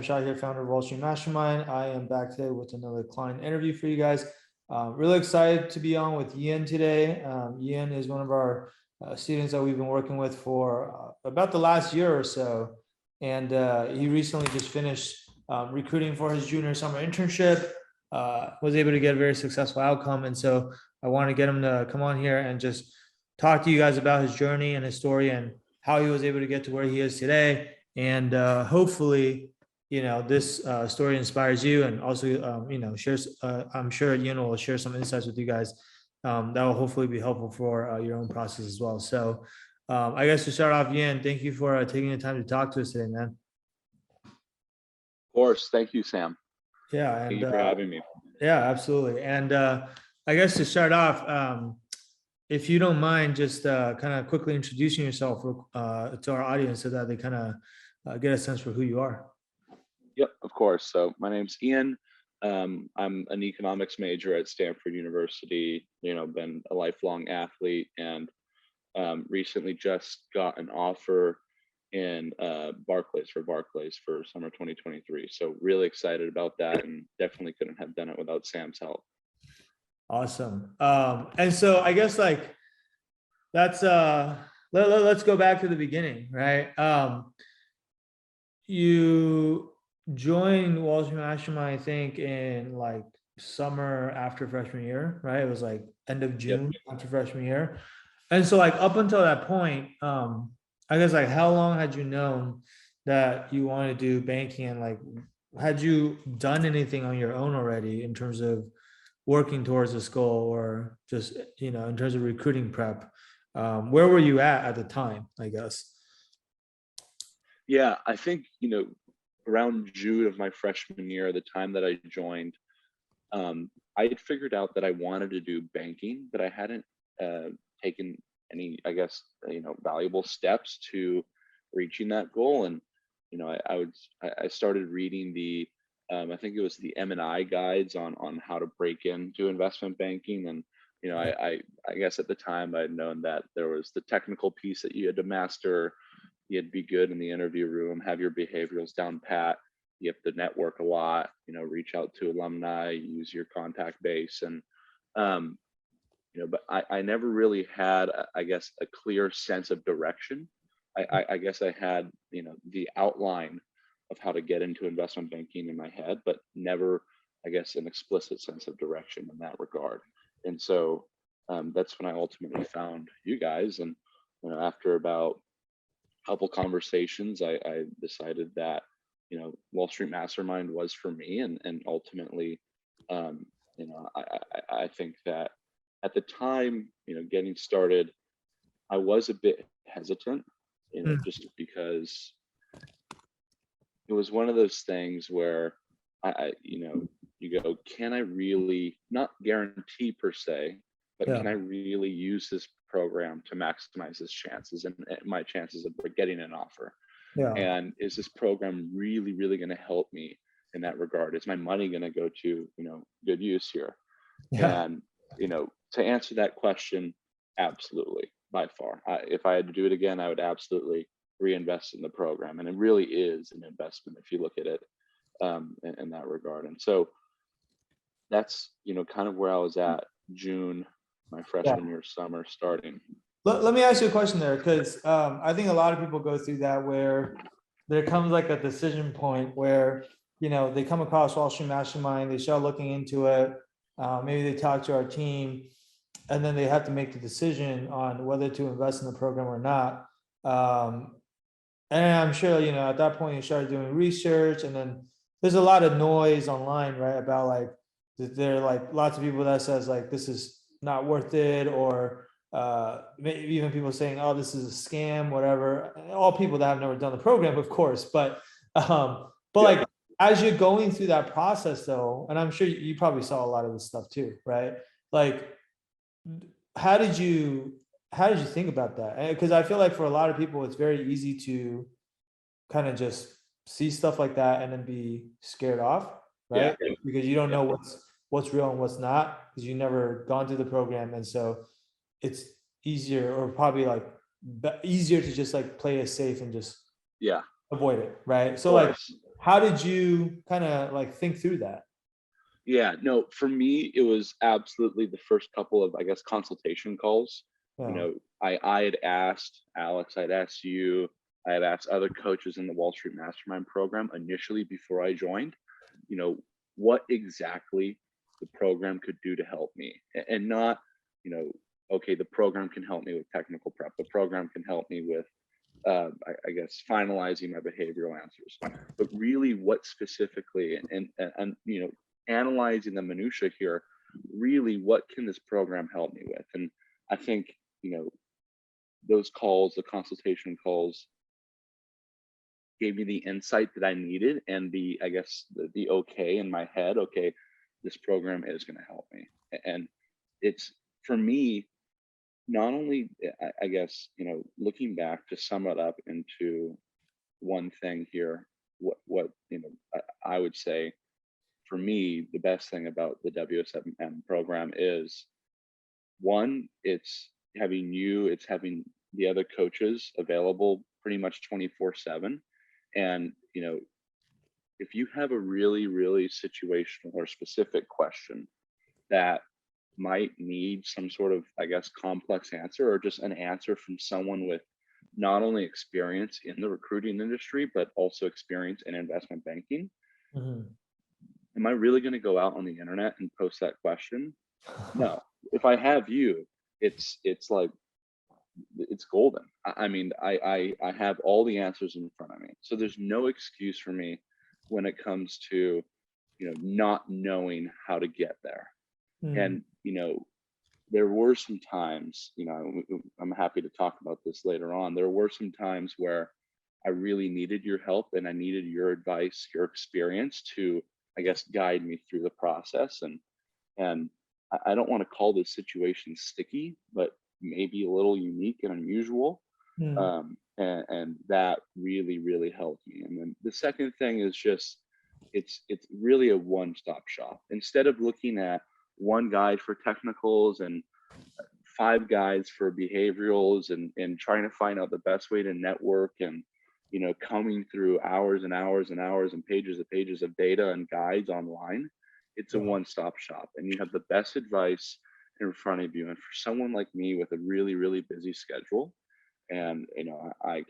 Shah here, founder of Wall Street Mastermind. I am back today with another client interview for you guys. Really excited to be on with Ian today. Ian is one of our students that we've been working with for about the last year or so. And he recently just finished recruiting for his junior summer internship, was able to get a very successful outcome. And so I want to get him to come on here and just talk to you guys about his journey and his story and how he was able to get to where he is today. And hopefully, this story inspires you, and also, shares. I'm sure Ian will share some insights with you guys that will hopefully be helpful for your own process as well. So, I guess to start off, Ian, thank you for taking the time to talk to us today, man. Of course, thank you, Sam. Yeah, and thank you for having me. Yeah, absolutely. And I guess to start off, if you don't mind, just kind of quickly introducing yourself to our audience so that they kind of get a sense for who you are. Yep, of course. So my name's Ian. I'm an economics major at Stanford University, been a lifelong athlete, and recently just got an offer in Barclays for summer 2023. So really excited about that, and definitely couldn't have done it without Sam's help. Awesome. And so I guess that's let's go back to the beginning, right? You joined Wall Street Mastermind, I think, in summer after freshman year, right? It was end of June. Yep. After freshman year. And so up until that point, I guess how long had you known that you wanted to do banking, and had you done anything on your own already in terms of working towards this goal, or just, in terms of recruiting prep? Where were you at the time, I guess? Yeah, I think, around June of my freshman year, the time that I joined, I had figured out that I wanted to do banking, but I hadn't taken any, I guess, valuable steps to reaching that goal. And, I started reading the, I think it was the M&I guides on how to break into investment banking. And, I guess at the time I'd known that there was the technical piece that you had to master. You had to be good in the interview room, have your behaviorals down pat. You have to network a lot, reach out to alumni, use your contact base. And, but I never really had, I guess, a clear sense of direction. I guess I had, the outline of how to get into investment banking in my head, but never, I guess, an explicit sense of direction in that regard. And so that's when I ultimately found you guys. And, after about a couple conversations, I decided that, Wall Street Mastermind was for me. And ultimately, I think that at the time, getting started, I was a bit hesitant, just because it was one of those things where you go, can I really, not guarantee per se, but can I really use this program to maximize his chances and my chances of getting an offer? Yeah. And is this program really, really going to help me in that regard? Is my money going to go to, good use here? Yeah. And, to answer that question, absolutely, by far. If I had to do it again, I would absolutely reinvest in the program. And it really is an investment if you look at it in that regard. And so that's, kind of where I was at June, my freshman year summer starting. Let me ask you a question there, because I think a lot of people go through that, where there comes a decision point where, they come across Wall Street Mastermind, they start looking into it, maybe they talk to our team, and then they have to make the decision on whether to invest in the program or not. And I'm sure, at that point you start doing research, and then there's a lot of noise online, right? About there are lots of people that says this is not worth it, or maybe even people saying, oh, this is a scam, whatever. All people that have never done the program, of course, but as you're going through that process though, and I'm sure you probably saw a lot of this stuff too, right? How did you think about that? Because I feel for a lot of people, it's very easy to kind of just see stuff like that and then be scared off, right? Yeah. Because you don't know what's real and what's not, because you never gone through the program. And so it's easier, or probably easier to just play it safe and just avoid it, right? So how did you kind of like think through that? Yeah, no, for me, it was absolutely the first couple of, I guess, consultation calls. You Yeah. know, I had asked Alex, I'd asked you, I had asked other coaches in the Wall Street Mastermind program initially before I joined, you know, what exactly the program could do to help me. And not, you know, okay, the program can help me with technical prep. The program can help me with, I guess, finalizing my behavioral answers. But really, what specifically, and you know, analyzing the minutia here, really, what can this program help me with? And I think, you know, those calls, the consultation calls, gave me the insight that I needed and the, I guess, the okay in my head. Okay, this program is going to help me, and it's for me not only I guess, you know, looking back to sum it up into one thing here, what you know, I would say for me the best thing about the WSM program is, one, it's having you, it's having the other coaches available pretty much 24/7. And you know, if you have a really situational or specific question that might need some sort of, I guess, complex answer, or just an answer from someone with not only experience in the recruiting industry, but also experience in investment banking, Mhm. am I really going to go out on the internet and post that question? No. If I have you, it's like, it's golden. I mean, I have all the answers in front of me, so there's no excuse for me when it comes to, you know, not knowing how to get there. Mm. And you know, there were some times, you know, I'm happy to talk about this later on. There were some times where I really needed your help and I needed your advice, your experience to, I guess, guide me through the process. And I don't want to call this situation sticky, but maybe a little unique and unusual. Mm. And that really helped me. And then the second thing is just, it's really a one-stop shop. Instead of looking at one guide for technicals and five guides for behaviorals, and trying to find out the best way to network, and you know, combing through hours and hours and hours and pages of data and guides online, it's a Yeah. one-stop shop and you have the best advice in front of you. And for someone like me with a really busy schedule, and you know, I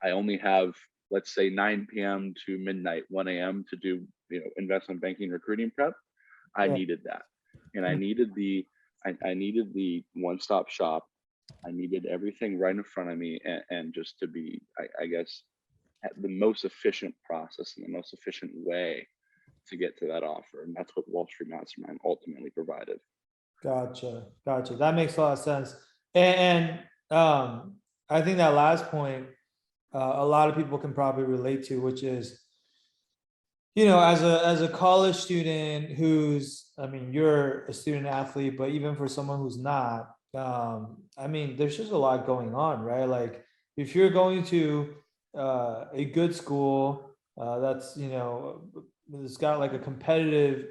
only have, let's say, 9 p.m. to midnight, 1 a.m. to do, you know, investment banking recruiting prep. I Yeah. needed that. And I Mm. needed the, I needed the one-stop shop. I needed everything right in front of me, and just to be, I guess, at the most efficient process and the most efficient way to get to that offer. And that's what Wall Street Mastermind ultimately provided. Gotcha. Gotcha. That makes a lot of sense. And I think that last point, a lot of people can probably relate to, which is, as a college student who's, I mean, you're a student athlete, but even for someone who's not, I mean, there's just a lot going on, right? Like if you're going to a good school, that's, it's got like a competitive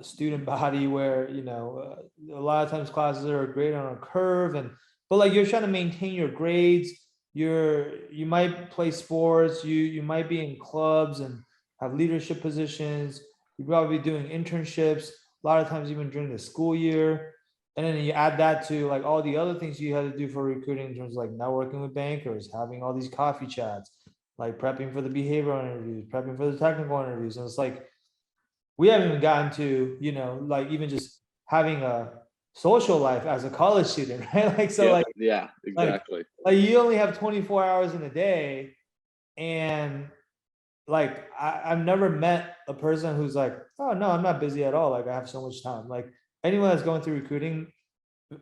student body where, a lot of times classes are graded on a curve, and but like you're trying to maintain your grades. You might play sports, you might be in clubs and have leadership positions. You're probably doing internships a lot of times, even during the school year. And then you add that to like all the other things you had to do for recruiting in terms of like networking with bankers, having all these coffee chats, like prepping for the behavioral interviews, prepping for the technical interviews. And it's like, we haven't even gotten to, like even just having a social life as a college student, right? Like, so Yep. like, Yeah, like, exactly. like you only have 24 hours in a day. And like I've never met a person who's like, oh no, I'm not busy at all. Like I have so much time. Like anyone that's going through recruiting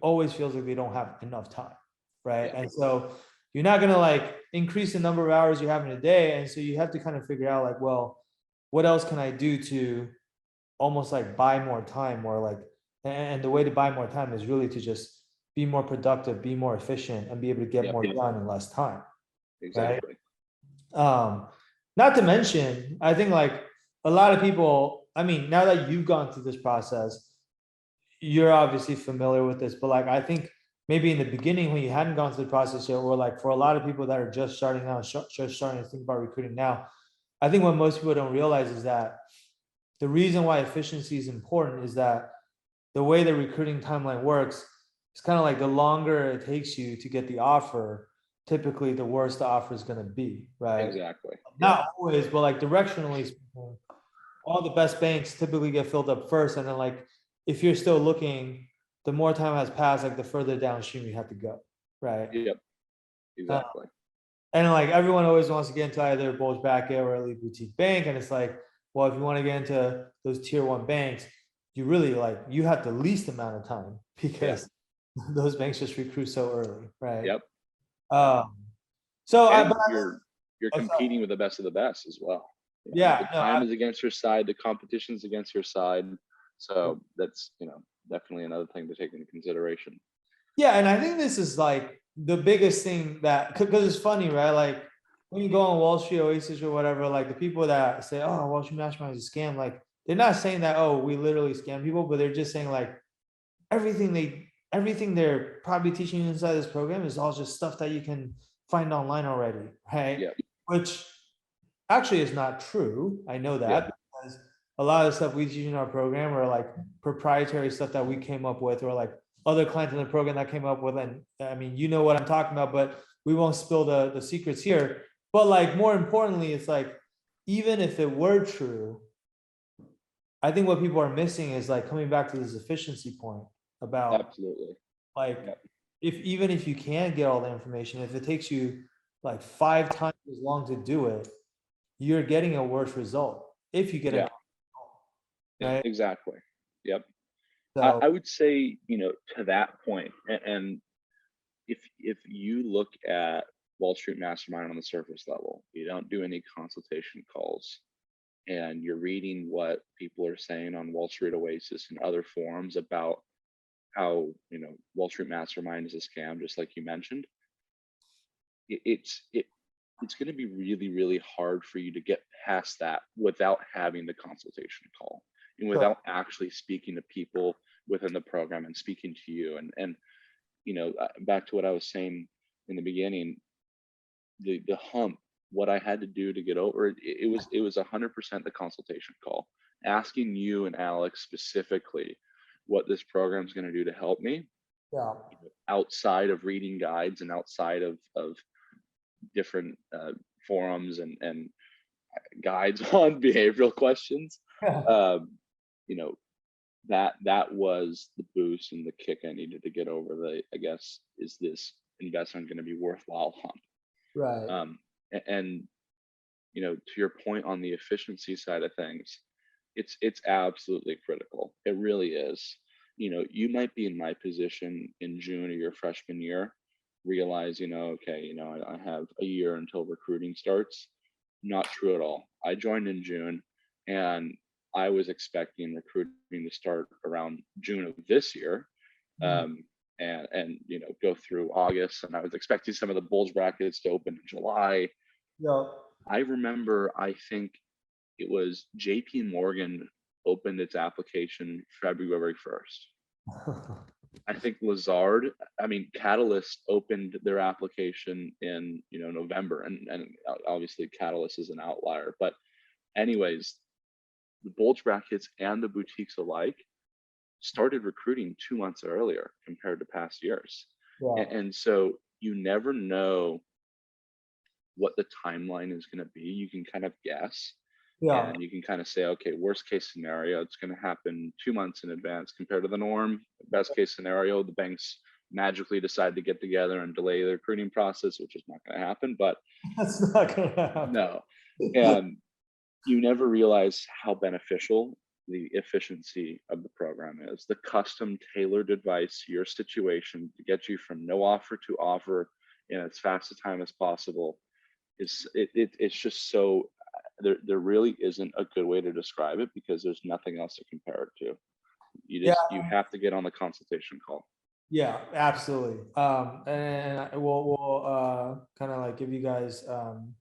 always feels like they don't have enough time. Right. Yeah. And so you're not gonna like increase the number of hours you have in a day. And so you have to kind of figure out like, well, what else can I do to almost like buy more time, or like, and the way to buy more time is really to just be more productive, be more efficient, and be able to get Yep. more done in less time. Right. Exactly. Um, Not to mention, I think like a lot of people, I mean, now that you've gone through this process, you're obviously familiar with this, but like I think maybe in the beginning when you hadn't gone through the process yet, or like for a lot of people that are just starting out, just starting to think about recruiting now, I think what most people don't realize is that the reason why efficiency is important is that the way the recruiting timeline works, it's kind of like the longer it takes you to get the offer, typically the worse the offer is going to be, right? Exactly. Yep. Not always, but like directionally speaking, all the best banks typically get filled up first. And then like, if you're still looking, the more time has passed, like the further downstream you have to go, right? Yep. Uh, Exactly. and like everyone always wants to get into either bulge bracket or elite boutique bank. And it's like, well, if you want to get into those tier one banks, you really like, you have the least amount of time because those banks just recruit so early, right? Yep. Um, so I, And but you're I, competing with the best of the best as well. yeah, The no, time is against your side, the competition's against your side. So that's, definitely another thing to take into consideration. yeah, and I think this is like the biggest thing that because it's funny, right? Like when you go on Wall Street Oasis or whatever, like the people that say, "Oh, Wall Street Mastermind is a scam," like they're not saying that, "Oh, we literally scam people," but they're just saying like everything they're probably teaching you inside this program is all just stuff that you can find online already, right? Yep. Which actually is not true. I know Yep. that because a lot of the stuff we teach in our program are like proprietary stuff that we came up with, or like other clients in the program that came up with. And I mean, you know what I'm talking about, but we won't spill the secrets here. But like more importantly, it's like even if it were true, I think what people are missing is like coming back to this efficiency point about Absolutely. like Yep. if even if you can get all the information, if it takes you like 5 times as long to do it, you're getting a worse result if you get Yeah. it right. Exactly. Yep. So I would say, to that point, and if you look at Wall Street Mastermind on the surface level, you don't do any consultation calls, and you're reading what people are saying on Wall Street Oasis and other forums about how Wall Street Mastermind is a scam, just like you mentioned. It's going to be really, really hard for you to get past that without having the consultation call and sure. without actually speaking to people within the program and speaking to you. And back to what I was saying in the beginning, the hump, what I had to do to get over it, it was 100% the consultation call, asking you and Alex specifically what this program is going to do to help me Yeah. outside of reading guides and outside of different forums and guides on behavioral questions. Yeah. Um, you know, that was the boost and the kick I needed to get over the, I guess, is this investment going to be worthwhile hump? Right. And to your point on the efficiency side of things, it's absolutely critical. It really is. You might be in my position in June of your freshman year, realize, okay, I have a year until recruiting starts. Not true at all. I joined in June, and I was expecting recruiting to start around June of this year. Mm. And go through August, and I was expecting some of the bulge brackets to open in July. Yeah. I remember, I think it was JP Morgan opened its application February 1st. I think Catalyst opened their application in November, and obviously Catalyst is an outlier. But anyways, the bulge brackets and the boutiques alike started recruiting 2 months earlier compared to past years. Yeah. And so you never know what the timeline is going to be. You can kind of guess, Yeah. and you can kind of say, okay, worst case scenario, it's going to happen 2 months in advance compared to the norm. Best case scenario, the banks magically decide to get together and delay the recruiting process, which is not going to happen. But That's not gonna happen. no, and you never realize how beneficial the efficiency of the program is. The custom tailored advice to your situation to get you from no offer to offer in as fast a time as possible it's just so there really isn't a good way to describe it, because there's nothing else to compare it to. Yeah. You have to get on the consultation call. Yeah, absolutely. And we'll kind of like give you guys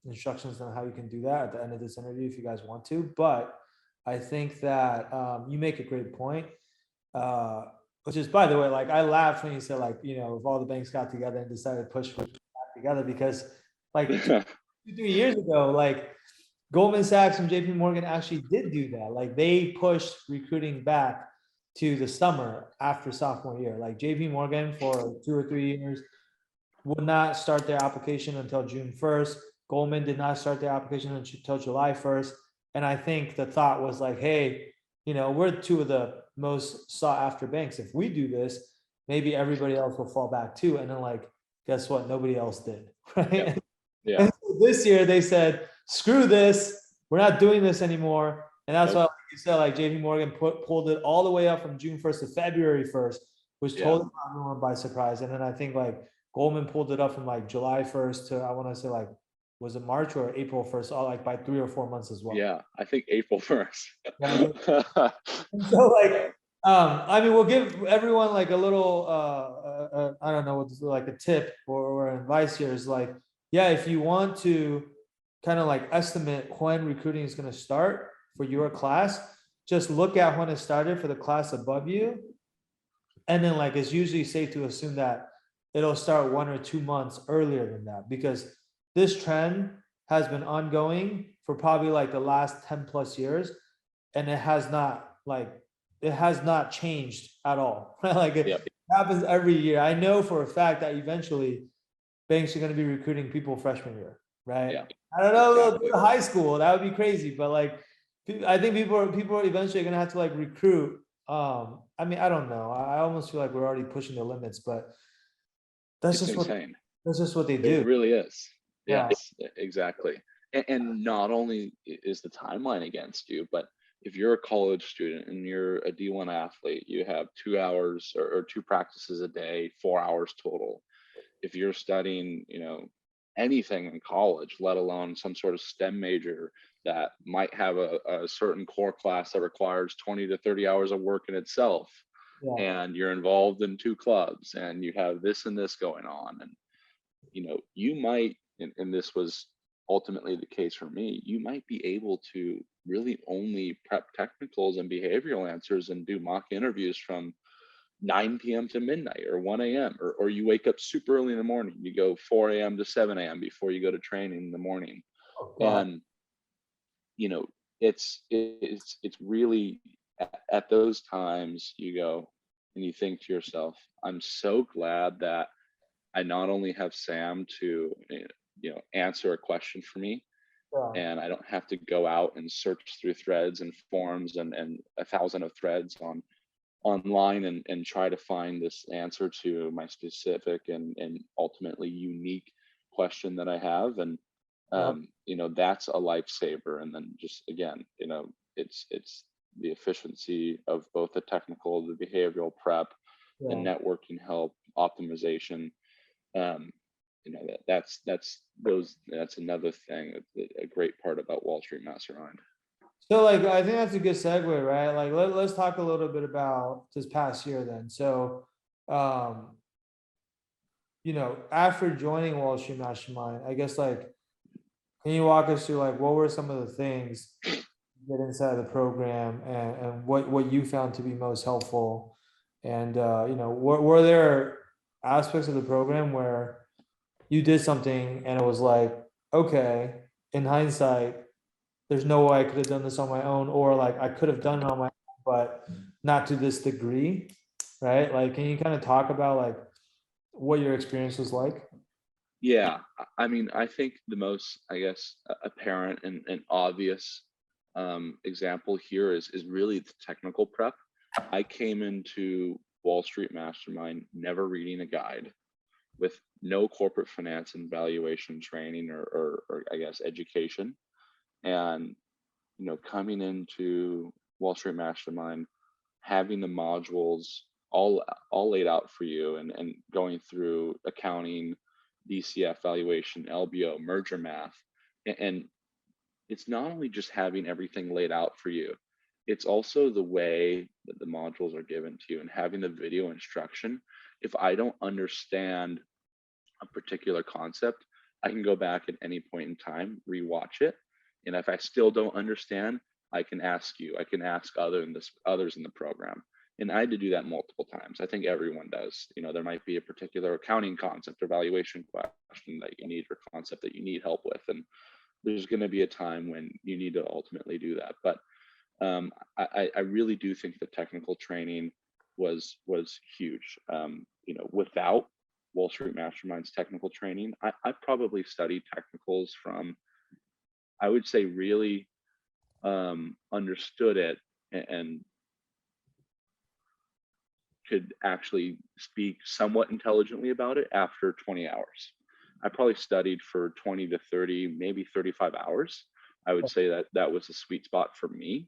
instructions on how you can do that at the end of this interview if you guys want to. But I think that you make a great point. Which is, by the way, like I laughed when you said like, if all the banks got together and decided to push back together, because like 2, 3 years ago, like Goldman Sachs and JP Morgan actually did do that. Like they pushed recruiting back to the summer after sophomore year. Like JP Morgan for 2 or 3 years would not start their application until June 1st. Goldman did not start their application until July 1st. And I think the thought was like, hey, we're two of the most sought after banks. If we do this, maybe everybody else will fall back too. And then like, guess what? Nobody else did. Right. Yeah. Yeah. And so this year they said, screw this. We're not doing this anymore. And that's why, like you said, like JP Morgan pulled it all the way up from June 1st to February 1st, which Yeah. totally caught everyone by surprise. And then I think like Goldman pulled it up from like July 1st to, I want to say like, was it March or April 1st? All like by 3 or 4 months as well. Yeah. I think April 1st. And so like, I mean, we'll give everyone like a little, I don't know what like a tip or advice here is like, yeah, if you want to kind of like estimate when recruiting is going to start for your class, just look at when it started for the class above you. And then like, it's usually safe to assume that it'll start 1 or 2 months earlier than that, because this trend has been ongoing for probably like the last 10 plus years. And it has not changed at all. Like it Yep. happens every year. I know for a fact that eventually banks are going to be recruiting people freshman year, right? Yeah. I don't know, they'll Exactly. do high school, that would be crazy, but like, I think people are eventually going to have to like recruit. I mean, I don't know. I almost feel like we're already pushing the limits, but that's It's just what insane. they It do. really is. Yeah. Yes, exactly. And not only is the timeline against you, but if you're a college student and you're a D1 athlete, you have 2 hours or two practices a day, 4 hours total. If you're studying, anything in college, let alone some sort of STEM major that might have a certain core class that requires 20 to 30 hours of work in itself, Yeah. and you're involved in two clubs and you have this and this going on, and you might, and this was ultimately the case for me, you might be able to really only prep technicals and behavioral answers and do mock interviews from 9 p.m. to midnight or 1 a.m. Or you wake up super early in the morning. You go 4 a.m. to 7 a.m. before you go to training in the morning. Oh, God. And, you know, it's really at those times you go and you think to yourself, I'm so glad that I not only have Sam to answer a question for me, Yeah. and I don't have to go out and search through threads and forums and 1,000 of threads online and try to find this answer to my specific and ultimately unique question that I have. And Yeah. that's a lifesaver. And then just again, it's the efficiency of both the technical, the behavioral prep, the Yeah. networking help, optimization. um, that's another thing, a great part about Wall Street Mastermind. So like, I think that's a good segue, right? Like, let's talk a little bit about this past year then. So, um, after joining Wall Street Mastermind, I guess like, can you walk us through like, what were some of the things get inside the program and what you found to be most helpful? And, were there aspects of the program where you did something and it was like, okay, in hindsight, there's no way I could have done this on my own, or like I could have done it on my own, but not to this degree, right? Like, can you kind of talk about like what your experience was like? Yeah, I mean, I think the most, I guess, apparent and obvious example here is really the technical prep. I came into Wall Street Mastermind never reading a guide, with no corporate finance and valuation training or I guess education, and coming into Wall Street Mastermind, having the modules all laid out for you, and going through accounting, DCF valuation, LBO, merger math. And it's not only just having everything laid out for you, it's also the way that the modules are given to you and having the video instruction. If I don't understand a particular concept, I can go back at any point in time, rewatch it. And if I still don't understand, I can ask you, I can ask others in the program. And I had to do that multiple times. I think everyone does. There might be a particular accounting concept or valuation question that you need, or concept that you need help with. And there's going to be a time when you need to ultimately do that. But I really do think the technical training was huge. Without Wall Street Mastermind's technical training, I probably studied technicals from, I would say, really understood it and could actually speak somewhat intelligently about it after 20 hours. I probably studied for 20 to 30, maybe 35 hours. I would say that that was a sweet spot for me.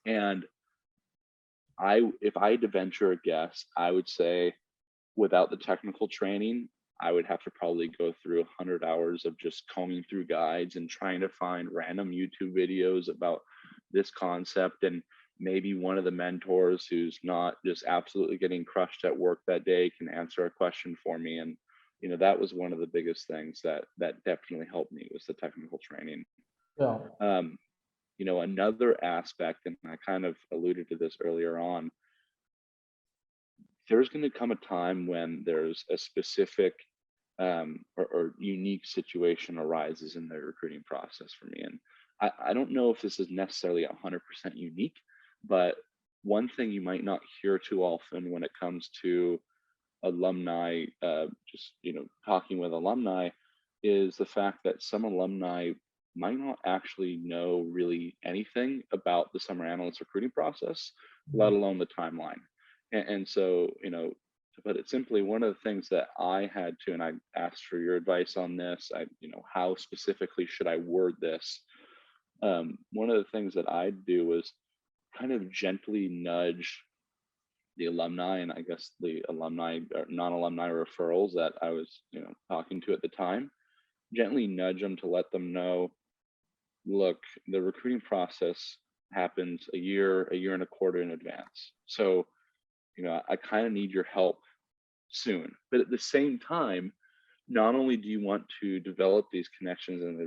And if I had to venture a guess, I would say without the technical training, I would have to probably go through 100 hours of just combing through guides and trying to find random YouTube videos about this concept. And maybe one of the mentors who's not just absolutely getting crushed at work that day can answer a question for me. And that was one of the biggest things that definitely helped me, was the technical training. Yeah. Another aspect, and I kind of alluded to this earlier on, there's going to come a time when there's a specific or unique situation arises in the recruiting process for me. And I don't know if this is necessarily 100% unique, but one thing you might not hear too often when it comes to alumni, talking with alumni, is the fact that some alumni might not actually know really anything about the summer analyst recruiting process, let alone the timeline. And so, to put it simply, one of the things that I had to, and I asked for your advice on this, how specifically should I word this? One of the things that I do was kind of gently nudge the alumni, and I guess the alumni or non-alumni referrals that I was, talking to at the time, gently nudge them to let them know, look, the recruiting process happens a year and a quarter in advance. So, I kind of need your help soon. But at the same time, not only do you want to develop these connections and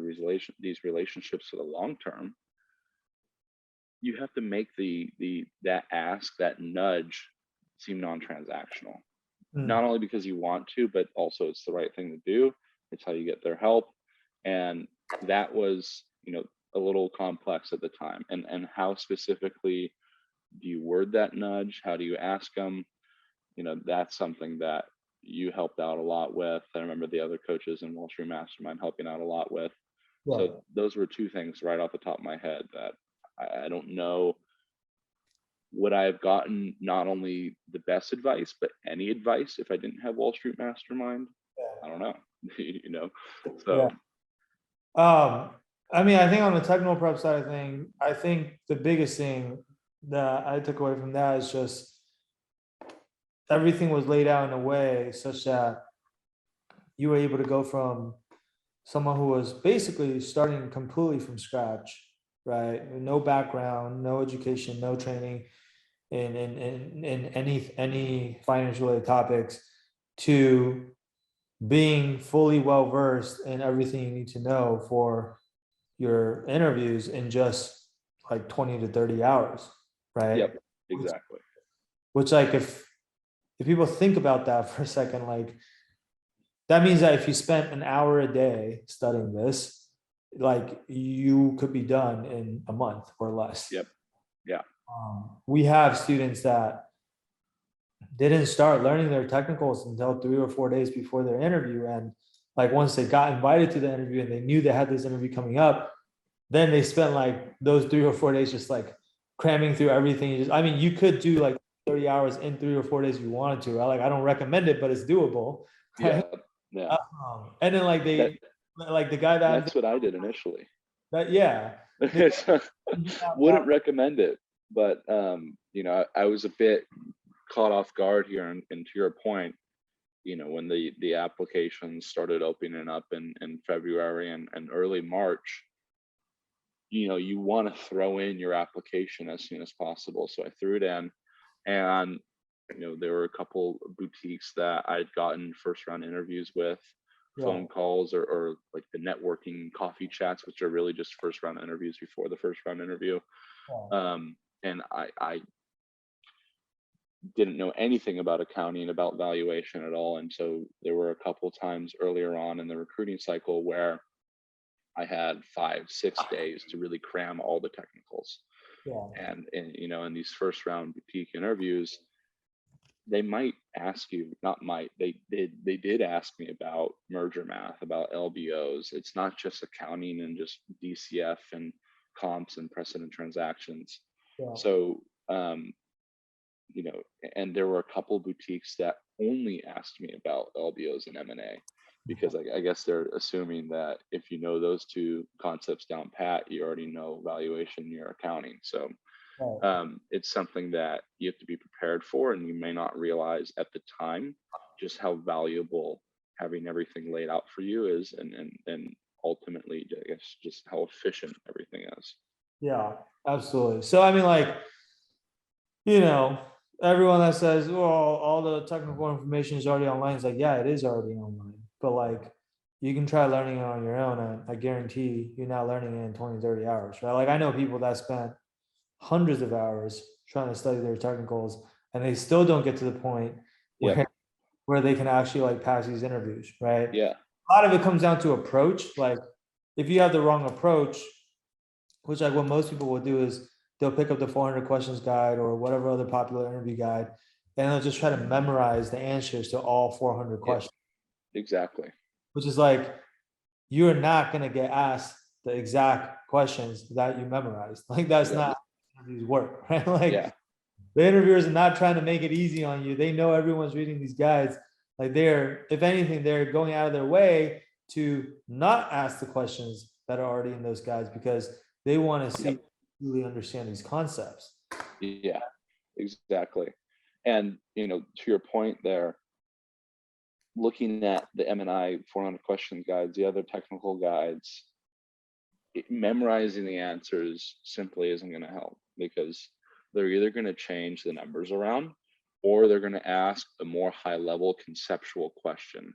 these relationships for the long term, you have to make that ask, that nudge, seem non-transactional. Not only because you want to, but also it's the right thing to do. It's how you get their help. And that was, a little complex at the time. And how specifically do you word that nudge? How do you ask them? That's something that you helped out a lot with. I remember the other coaches in Wall Street Mastermind helping out a lot with. Yeah. So those were two things right off the top of my head that I don't know, would I have gotten not only the best advice, but any advice if I didn't have Wall Street Mastermind? I don't know. So I mean, I think on the technical prep side of things, I think the biggest thing that I took away from that is just everything was laid out in a way such that you were able to go from someone who was basically starting completely from scratch, right? No background, no education, no training in any finance related topics, to being fully well versed in everything you need to know for your interviews in just like 20 to 30 hours, right? yep, exactly. Which like if people think about that for a second, like that means that if you spent an hour a day studying this, like you could be done in a month or less. Yep. Yeah. We have students that didn't start learning their technicals until 3 or 4 days before their interview. And like once they got invited to the interview and they knew they had this interview coming up, then they spent like those 3 or 4 days just like cramming through everything. I mean, you could do like 30 hours in 3 or 4 days if you wanted to. Right? Like I don't recommend it, but it's doable. Right? Yeah. And then like like the guy that's what I did initially. Yeah. Wouldn't recommend it, but I was a bit caught off guard here, and to your point, when the applications started opening up in February and early March, you want to throw in your application as soon as possible. So I threw it in, and there were a couple boutiques that I'd gotten first round interviews with, phone calls or like the networking coffee chats, which are really just first round interviews before the first round interview. And I didn't know anything about accounting, about valuation at all. And so there were a couple times earlier on in the recruiting cycle where I had 5-6 days to really cram all the technicals. Yeah. And you know, in these first round boutique interviews, they might ask you, not might, they did ask me about merger math, about LBOs. It's not just accounting and just DCF and comps and precedent transactions. Yeah. So you know, and there were a couple boutiques that only asked me about LBOs and M&A because I guess they're assuming that if you know those two concepts down pat, you already know valuation, your accounting. So Right. it's something that you have to be prepared for, and you may not realize at the time just how valuable having everything laid out for you is, and ultimately, I guess, just how efficient everything is. Yeah, absolutely. So I mean, like, you know, everyone that says, well, all the technical information is already online, is like, yeah, it is already online. But like, you can try learning it on your own, and I guarantee you're not learning it in 20, 30 hours, right? Like, I know people that spent hundreds of hours trying to study their technicals, and they still don't get to the point Yep. where they can actually like pass these interviews, right? Yeah. A lot of it comes down to approach. Like, if you have the wrong approach, which like what most people will do is they'll pick up the 400 questions guide or whatever other popular interview guide, and they'll just try to memorize the answers to all 400 Yep. questions, Exactly. which is like, you're not going to get asked the exact questions that you memorized. Like, that's Yep. not how interviews work, right? Like, Yeah. the interviewers are not trying to make it easy on you. They know everyone's reading these guides. Like, they're, if anything, they're going out of their way to not ask the questions that are already in those guides because they want to see Yep. really understand these concepts. Yeah. Exactly. And you know, to your point there, looking at the M&I 400 question guides, the other technical guides, memorizing the answers simply isn't going to help because they're either going to change the numbers around or they're going to ask a more high level conceptual question.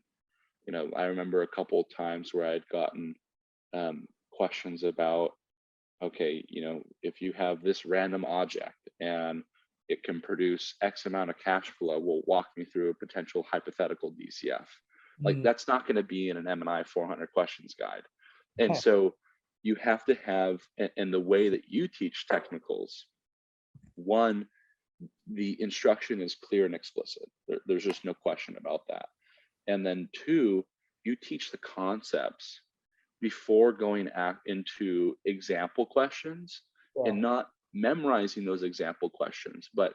You know, I remember a couple of times where I'd gotten questions about, okay, you know, if you have this random object and it can produce X amount of cash flow, will walk me through a potential hypothetical DCF. Like, Mm. that's not going to be in an M&I 400 questions guide. And so you have to have, and the way that you teach technicals, one, the instruction is clear and explicit. There's just no question about that. And then two, you teach the concepts before going into example questions, Yeah. and not memorizing those example questions, but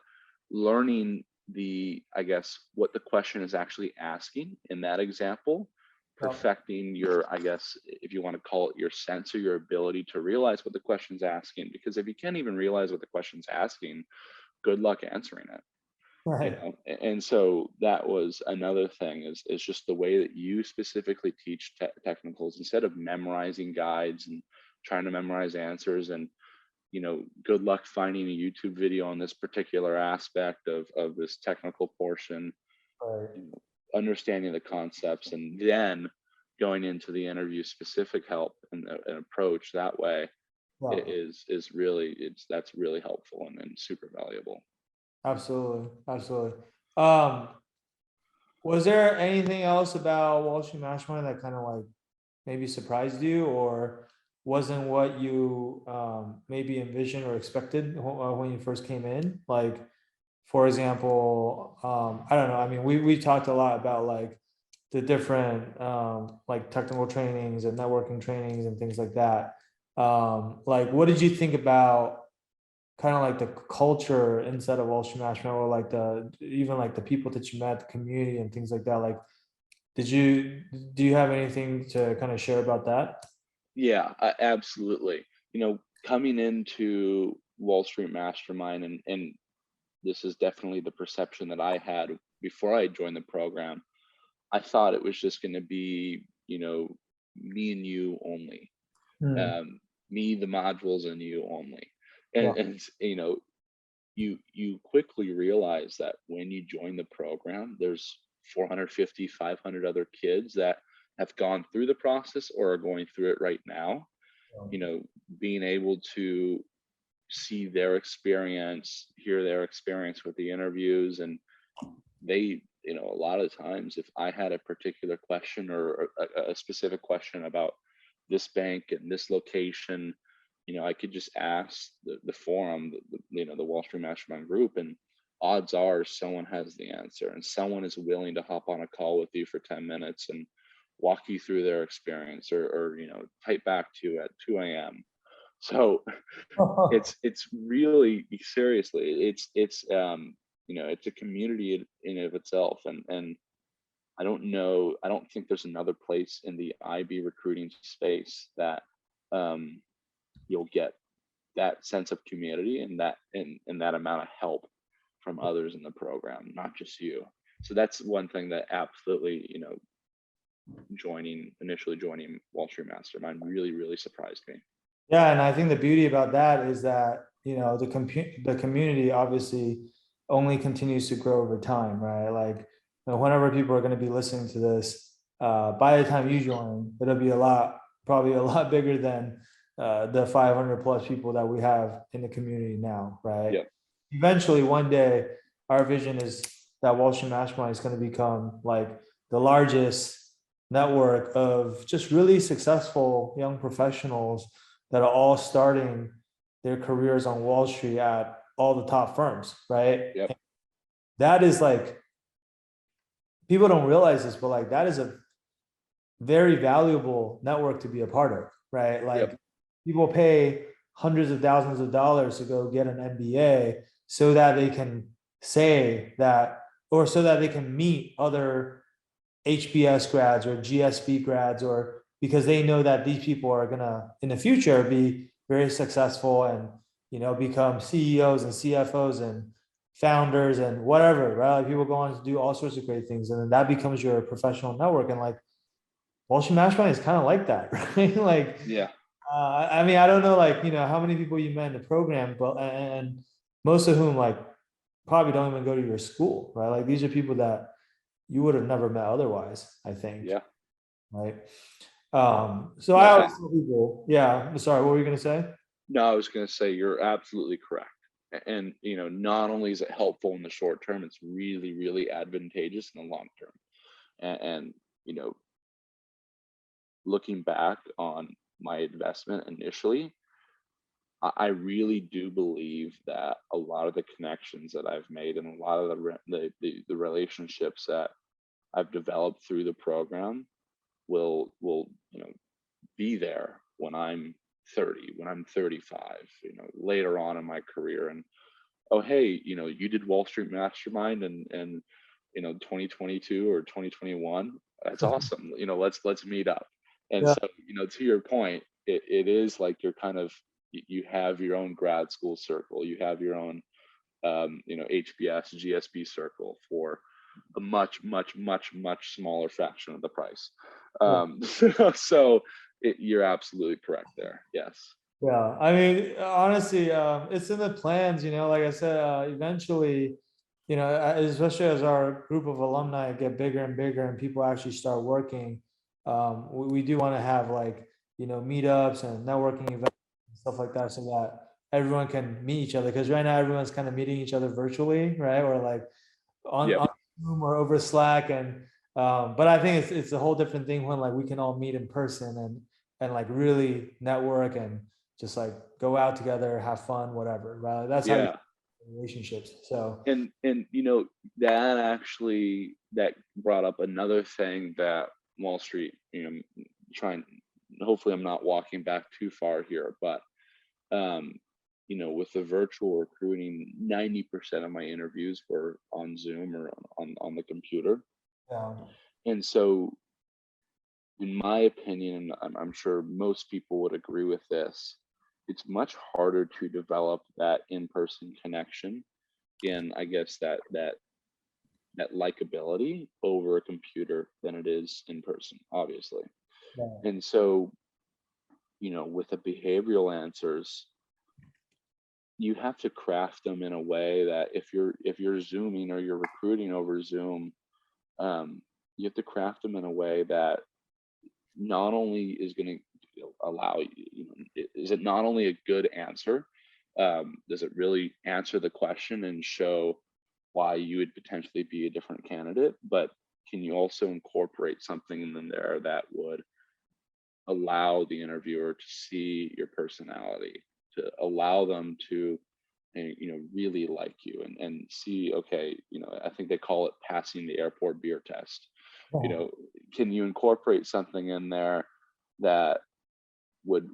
learning the, I guess, what the question is actually asking in that example, Yeah. perfecting your, I guess, if you want to call it your sense or your ability to realize what the question's asking. Because if you can't even realize what the question's asking, good luck answering it. You Right. know, and so that was another thing, is just the way that you specifically teach technicals, instead of memorizing guides and trying to memorize answers. And you know, good luck finding a YouTube video on this particular aspect of this technical portion. Right. You know, understanding the concepts and then going into the interview specific help and approach that way Yeah. is really, that's really helpful and super valuable. Absolutely. Absolutely. Um, was there anything else about Wall Street Mastermind that kind of like maybe surprised you or wasn't what you maybe envisioned or expected when you first came in? Like, for example, I don't know. I mean, we talked a lot about like the different like technical trainings and networking trainings and things like that. Like, what did you think about kind of like the culture inside of Wall Street National, or like the even like the people that you met, the community and things like that? Like, did you do you have anything to kind of share about that? Yeah, absolutely. You know, coming into Wall Street Mastermind, and this is definitely the perception that I had before I joined the program. I thought it was just going to be, you know, me and you only, Hmm. me, the modules, and you only. Yeah. And you know, you quickly realize that when you join the program, there's 450, 500 other kids that have gone through the process or are going through it right now. You know, being able to see their experience, hear their experience with the interviews, and they, you know, a lot of times if I had a particular question or a specific question about this bank and this location, I could just ask the forum, the Wall Street Mastermind group, and odds are someone has the answer and someone is willing to hop on a call with you for 10 minutes and walk you through their experience, or type back to you at 2 a.m. So it's really, seriously, it's a community in of itself. And I don't think there's another place in the IB recruiting space that you'll get that sense of community and that amount of help from others in the program, not just you. So that's one thing that absolutely, initially joining Wall Street Mastermind really, really surprised me. Yeah, and I think the beauty about that is that, the community obviously only continues to grow over time, right? Like, whenever people are going to be listening to this, by the time you join, it'll be probably a lot bigger than the 500 plus people that we have in the community now, right? Yeah. Eventually, one day, our vision is that Wall Street Mastermind is going to become like the largest network of just really successful young professionals that are all starting their careers on Wall Street at all the top firms, right? Yep. That is like, people don't realize this, but like that is a very valuable network to be a part of, right? Like, Yep. people pay hundreds of thousands of dollars to go get an MBA so that they can say that, or so that they can meet other HBS grads or GSB grads, or because they know that these people are gonna in the future be very successful and become CEOs and CFOs and founders and whatever, right? Like, people go on to do all sorts of great things, and then that becomes your professional network. And like, Wall Street Mastermind is kind of like that, right? Like, Yeah. I mean, I don't know, like, how many people you met in the program, but and most of whom like probably don't even go to your school, right? Like, these are people that you would have never met otherwise, I think. Yeah. Right. So I No, always tell people, yeah, I'm sorry, what were you gonna say? no, I was going to say you're absolutely correct. And, not only is it helpful in the short term, it's really, really advantageous in the long term. And looking back on my investment initially, I really do believe that a lot of the connections that I've made and a lot of the relationships that I've developed through the program will be there when I'm 30, when I'm 35, later on in my career. And oh, hey, you did Wall Street Mastermind and 2022 or 2021. That's awesome. Let's meet up. And Yeah. so, to your point, it is like you're kind of, you have your own grad school circle, you have your own HBS, GSB circle for a much, much, much, much smaller fraction of the price. Yeah. So you're absolutely correct there. Yes. Yeah, I mean, honestly, it's in the plans, like I said, eventually, especially as our group of alumni get bigger and bigger and people actually start working, we do want to have like, meetups and networking events and stuff like that so that everyone can meet each other. Because right now everyone's kind of meeting each other virtually, right? Or like on, Yep. on Zoom or over Slack. And but I think it's a whole different thing when like we can all meet in person and like really network and just like go out together, have fun, whatever, right? That's how you Yeah. relationships. So And that brought up another thing that Wall Street, trying, hopefully I'm not walking back too far here, but um, with the virtual recruiting, 90% of my interviews were on Zoom or on the computer. yeah, And so, in my opinion, and I'm sure most people would agree with this, it's much harder to develop that in-person connection and I guess that likability over a computer than it is in person, obviously. yeah, And so, with the behavioral answers, you have to craft them in a way that if you're zooming or you're recruiting over Zoom, you have to craft them in a way that not only is going to allow is it not only a good answer, does it really answer the question and show why you would potentially be a different candidate, but can you also incorporate something in there that would allow the interviewer to see your personality, to allow them to, really like you, and see, okay, I think they call it passing the airport beer test. you Yeah. know can you incorporate something in there that would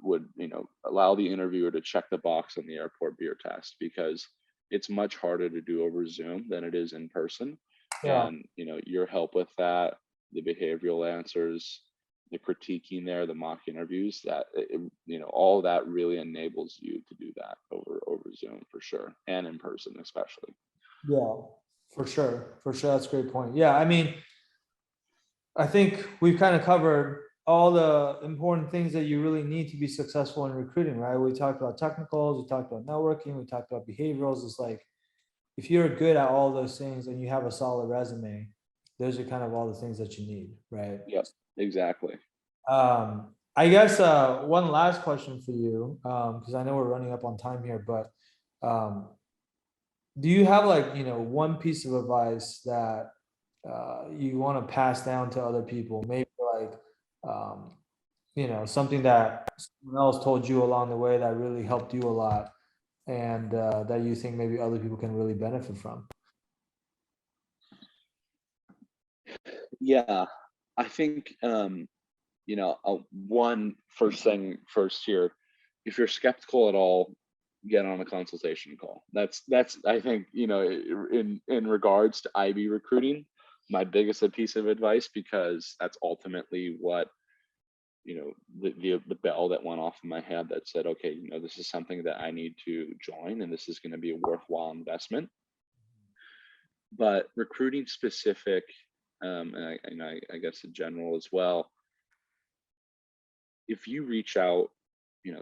allow the interviewer to check the box on the airport beer test, because it's much harder to do over Zoom than it is in person. Yeah. And your help with that, the behavioral answers, the critiquing there, the mock interviews, that all that really enables you to do that over Zoom for sure, and in person especially. Yeah, for sure. For sure. That's a great point. Yeah. I mean, I think we've kind of covered all the important things that you really need to be successful in recruiting, right? We talked about technicals, we talked about networking, we talked about behaviorals. It's like, if you're good at all those things and you have a solid resume, those are kind of all the things that you need, right? Yep, exactly. I guess one last question for you, because I know we're running up on time here, but um, do you have like, one piece of advice that you want to pass down to other people? Maybe like, um, something that someone else told you along the way that really helped you a lot, and that you think maybe other people can really benefit from. Yeah, I think one first thing first here, if you're skeptical at all, get on a consultation call. That's I think, in regards to IB recruiting, my biggest piece of advice, because that's ultimately what, the bell that went off in my head that said, okay, this is something that I need to join, and this is going to be a worthwhile investment. But recruiting specific, I guess in general as well, if you reach out,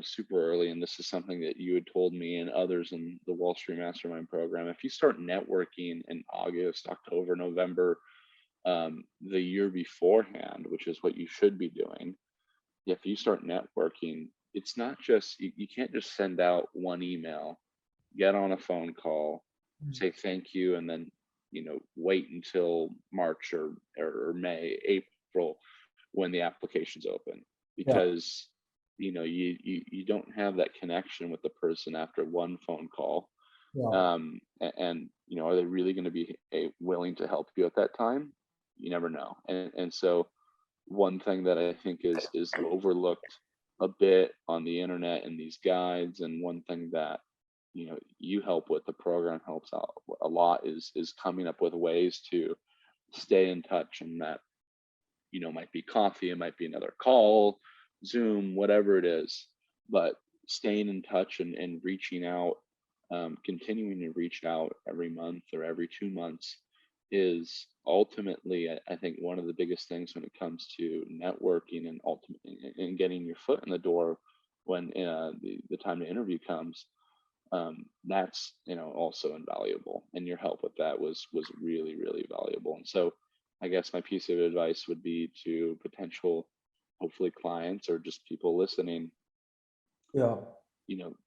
super early, and this is something that you had told me and others in the Wall Street Mastermind program, if you start networking in August, October, November, the year beforehand, which is what you should be doing, if you start networking, it's not just, you can't just send out one email, get on a phone call, say thank you, and then wait until March or May, April, when the application's open, Yeah, because you don't have that connection with the person after one phone call. yeah, And are they really going to be willing to help you at that time? You never know. And so one thing that I think is overlooked a bit on the internet and these guides, and one thing that you help with, the program helps out a lot, is coming up with ways to stay in touch. And that might be coffee, it might be another call, Zoom, whatever it is, but staying in touch and reaching out, continuing to reach out every month or every 2 months, is ultimately, I think, one of the biggest things when it comes to networking, and ultimately and getting your foot in the door when the time to interview comes. That's also invaluable, and your help with that was really, really valuable. And so I guess my piece of advice would be to potential, hopefully, clients or just people listening, yeah,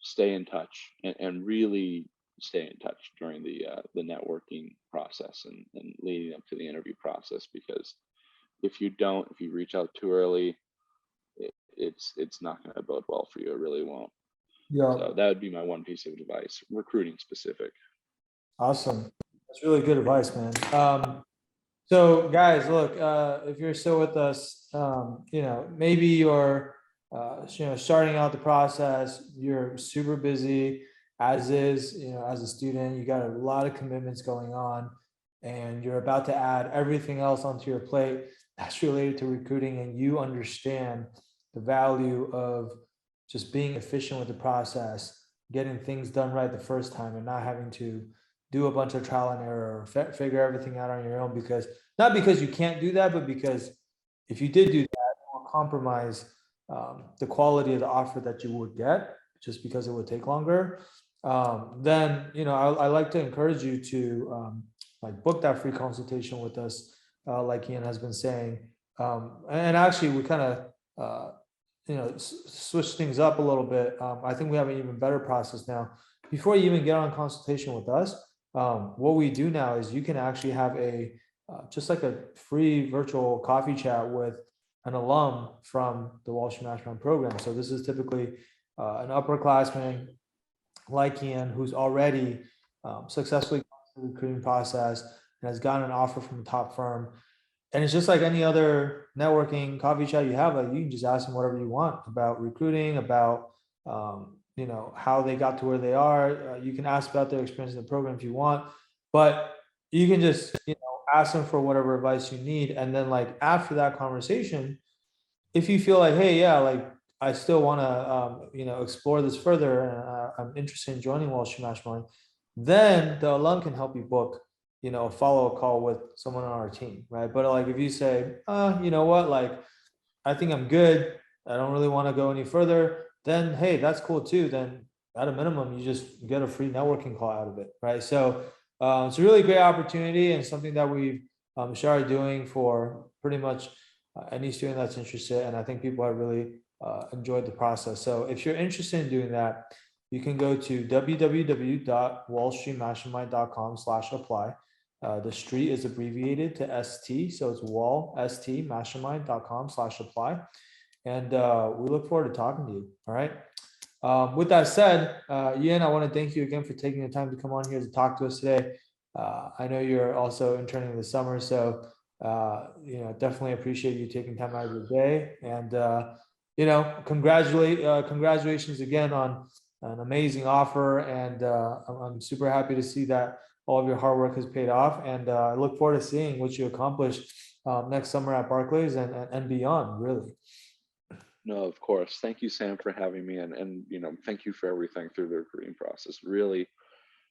stay in touch, and really stay in touch during the networking process, and leading up to the interview process, because if you reach out too early, it's not going to bode well for you. It really won't. yeah. So that would be my one piece of advice, recruiting specific. Awesome. That's really good advice, man. So guys, look, if you're still with us, maybe you're, starting out the process, you're super busy as is, as a student, you got a lot of commitments going on, and you're about to add everything else onto your plate that's related to recruiting, and you understand the value of just being efficient with the process, getting things done right the first time, and not having to do a bunch of trial and error, or figure everything out on your own, because not because you can't do that, but because if you did do that, it will compromise the quality of the offer that you would get, just because it would take longer. Then I like to encourage you to like book that free consultation with us, like Ian has been saying. And actually, we kind of switch things up a little bit. I think we have an even better process now. Before you even get on consultation with us, what we do now is you can actually have a just like a free virtual coffee chat with an alum from the Wall Street Mastermind program. So this is typically an upperclassman like Ian, who's already successfully gone through the recruiting process and has gotten an offer from a top firm. And it's just like any other networking coffee chat you have, like you can just ask them whatever you want about recruiting, about how they got to where they are. You can ask about their experience in the program if you want, but you can just ask them for whatever advice you need. And then like after that conversation, if you feel like, hey, yeah, like I still want to explore this further, and I'm interested in joining Wall Street Mastermind, then the alum can help you book a follow-up call with someone on our team, right? But like if you say, you know what, like I think I'm good, I don't really want to go any further, then hey, that's cool too. Then at a minimum, you just get a free networking call out of it, right? So it's a really great opportunity and something that we've started doing for pretty much any student that's interested. And I think people have really enjoyed the process. So if you're interested in doing that, you can go to www.wallstreetmastermind.com/apply. The street is abbreviated to ST, so it's wallstmastermind.com/apply. And we look forward to talking to you. All right. With that said, Ian, I want to thank you again for taking the time to come on here to talk to us today. I know you're also interning this summer, so definitely appreciate you taking time out of your day. And congratulations again on an amazing offer. And I'm super happy to see that all of your hard work has paid off. And I look forward to seeing what you accomplish next summer at Barclays and beyond, really. No, of course. Thank you, Sam, for having me, and thank you for everything through the recruiting process. Really,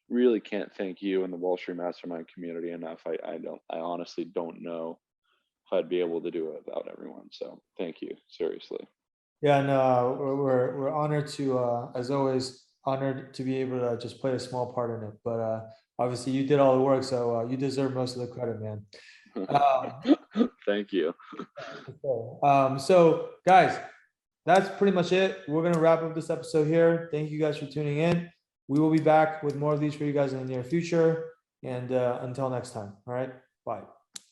really can't thank you and the Wall Street Mastermind community enough. I honestly don't know if I'd be able to do it without everyone. So thank you, seriously. Yeah, no, we're honored to, as always, honored to be able to just play a small part in it. But obviously, you did all the work, so you deserve most of the credit, man. Thank you. So guys, that's pretty much it. We're gonna wrap up this episode here. Thank you guys for tuning in. We will be back with more of these for you guys in the near future. And until next time, all right, bye.